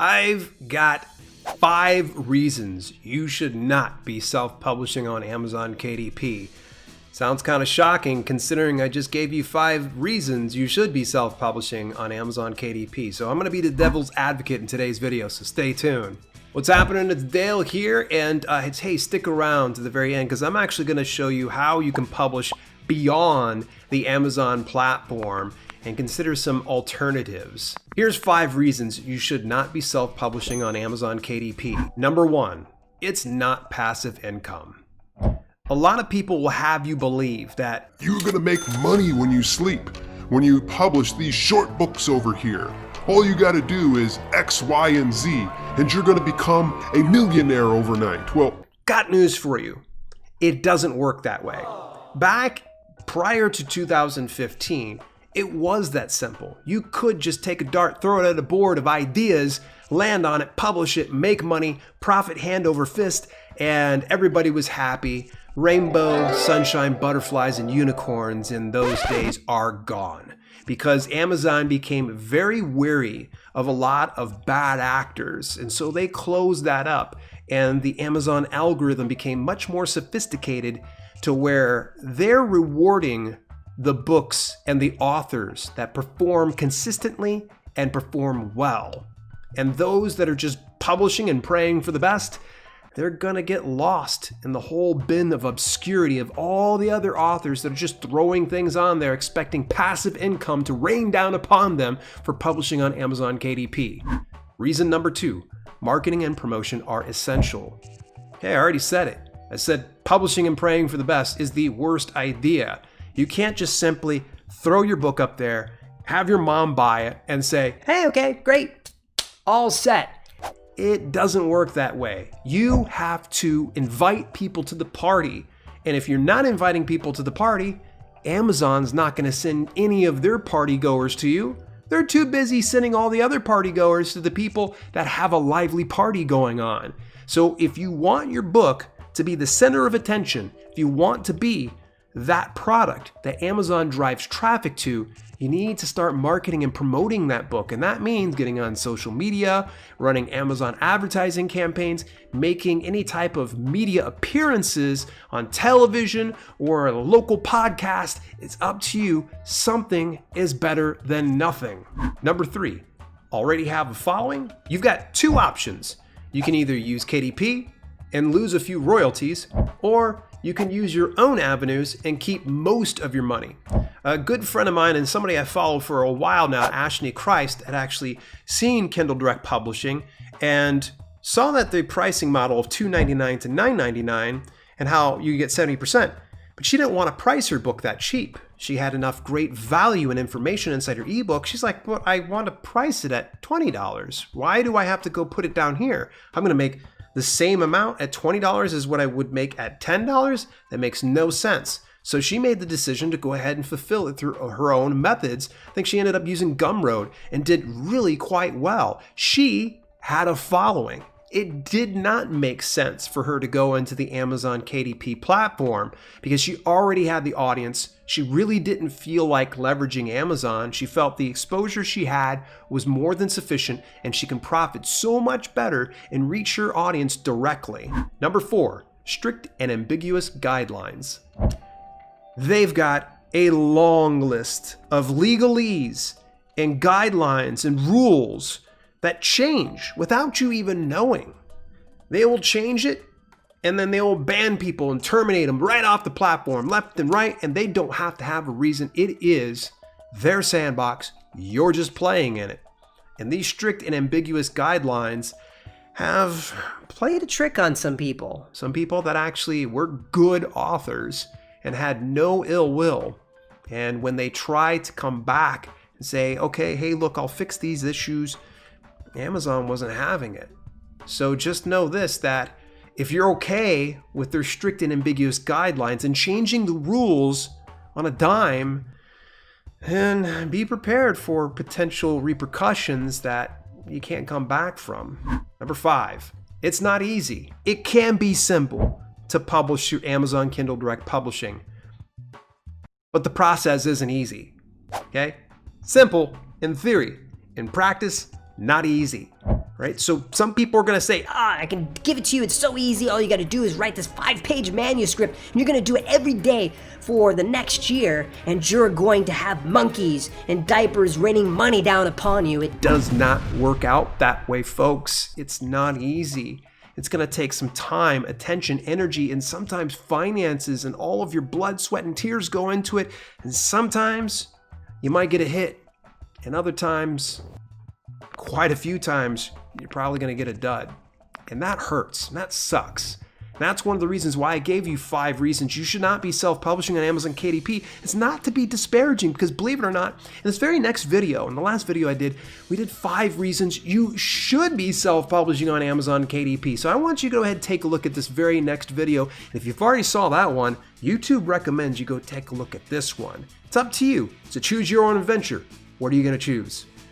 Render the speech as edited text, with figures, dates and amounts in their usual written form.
I've got 5 reasons you should not be self-publishing on Amazon KDP. Sounds kind of shocking considering I just gave you 5 reasons you should be self-publishing on Amazon KDP. So I'm going to be the devil's advocate in today's video, so stay tuned. What's happening? It's Dale here, and hey, stick around to the very end because I'm actually going to show you how you can publish beyond the Amazon platform and consider some alternatives. Here's 5 reasons you should not be self-publishing on Amazon KDP. Number 1, it's not passive income. A lot of people will have you believe that you're gonna make money when you sleep, when you publish these short books over here. All you gotta do is X, Y, and Z, and you're gonna become a millionaire overnight. Well, got news for you. It doesn't work that way. Back prior to 2015, it was that simple. You could just take a dart, throw it at a board of ideas, land on it, publish it, make money, profit hand over fist, and everybody was happy. Rainbow, sunshine, butterflies, and unicorns in those days are gone because Amazon became very wary of a lot of bad actors, and so they closed that up, and the Amazon algorithm became much more sophisticated to where they're rewarding the books and the authors that perform consistently and perform well. And those that are just publishing and praying for the best, they're gonna get lost in the whole bin of obscurity of all the other authors that are just throwing things on there expecting passive income to rain down upon them for publishing on Amazon KDP. Reason number 2, marketing and promotion are essential. Hey, I already said it. I said publishing and praying for the best is the worst idea. You can't just simply throw your book up there, have your mom buy it, and say, hey, okay, great, all set. It doesn't work that way. You have to invite people to the party. And if you're not inviting people to the party, Amazon's not going to send any of their party goers to you. They're too busy sending all the other party goers to the people that have a lively party going on. So if you want your book to be the center of attention, if you want to be that product that Amazon drives traffic to, you need to start marketing and promoting that book. And that means getting on social media, running Amazon advertising campaigns, making any type of media appearances on television or a local podcast. It's up to you. Something is better than nothing. Number 3, already have a following? You've got 2 options. You can either use KDP and lose a few royalties, or you can use your own avenues and keep most of your money. A good friend of mine and somebody I follow for a while now, Ashley Christ, had actually seen Kindle Direct Publishing and saw that the pricing model of $2.99 to $9.99 and how you get 70%. But she didn't want to price her book that cheap. She had enough great value and information inside her ebook. She's like, but I want to price it at $20. Why do I have to go put it down here? I'm going to make the same amount at $20 as what I would make at $10? That makes no sense. So she made the decision to go ahead and fulfill it through her own methods. I think she ended up using Gumroad and did really quite well. She had a following. It did not make sense for her to go into the Amazon KDP platform because she already had the audience. She really didn't feel like leveraging Amazon. She felt the exposure she had was more than sufficient and she can profit so much better and reach her audience directly. Number 4, strict and ambiguous guidelines. They've got a long list of legalese and guidelines and rules that change without you even knowing. They will change it and then they will ban people and terminate them right off the platform, left and right, and they don't have to have a reason. It is their sandbox. You're just playing in it. And these strict and ambiguous guidelines have played a trick on some people. Some people that actually were good authors and had no ill will. And when they try to come back and say, okay, hey, look, I'll fix these issues, Amazon wasn't having it. So just know this, that if you're okay with their strict and ambiguous guidelines and changing the rules on a dime, then be prepared for potential repercussions that you can't come back from. Number 5, it's not easy. It can be simple to publish through Amazon Kindle Direct Publishing, but the process isn't easy, okay? Simple in theory, in practice, not easy, right? So some people are going to say, I can give it to you. It's so easy. All you got to do is write this 5-page manuscript. And you're going to do it every day for the next year. And you're going to have monkeys and diapers raining money down upon you. It does not work out that way, folks. It's not easy. It's going to take some time, attention, energy, and sometimes finances, and all of your blood, sweat, and tears go into it. And sometimes you might get a hit. And other times, quite a few times, you're probably going to get a dud. And that hurts. And that sucks. And that's one of the reasons why I gave you 5 reasons you should not be self-publishing on Amazon KDP. It's not to be disparaging, because believe it or not, in this very next video, in the last video I did, we did 5 reasons you should be self-publishing on Amazon KDP. So I want you to go ahead and take a look at this very next video. And if you've already saw that one, YouTube recommends you go take a look at this one. It's up to you. So choose your own adventure. What are you going to choose?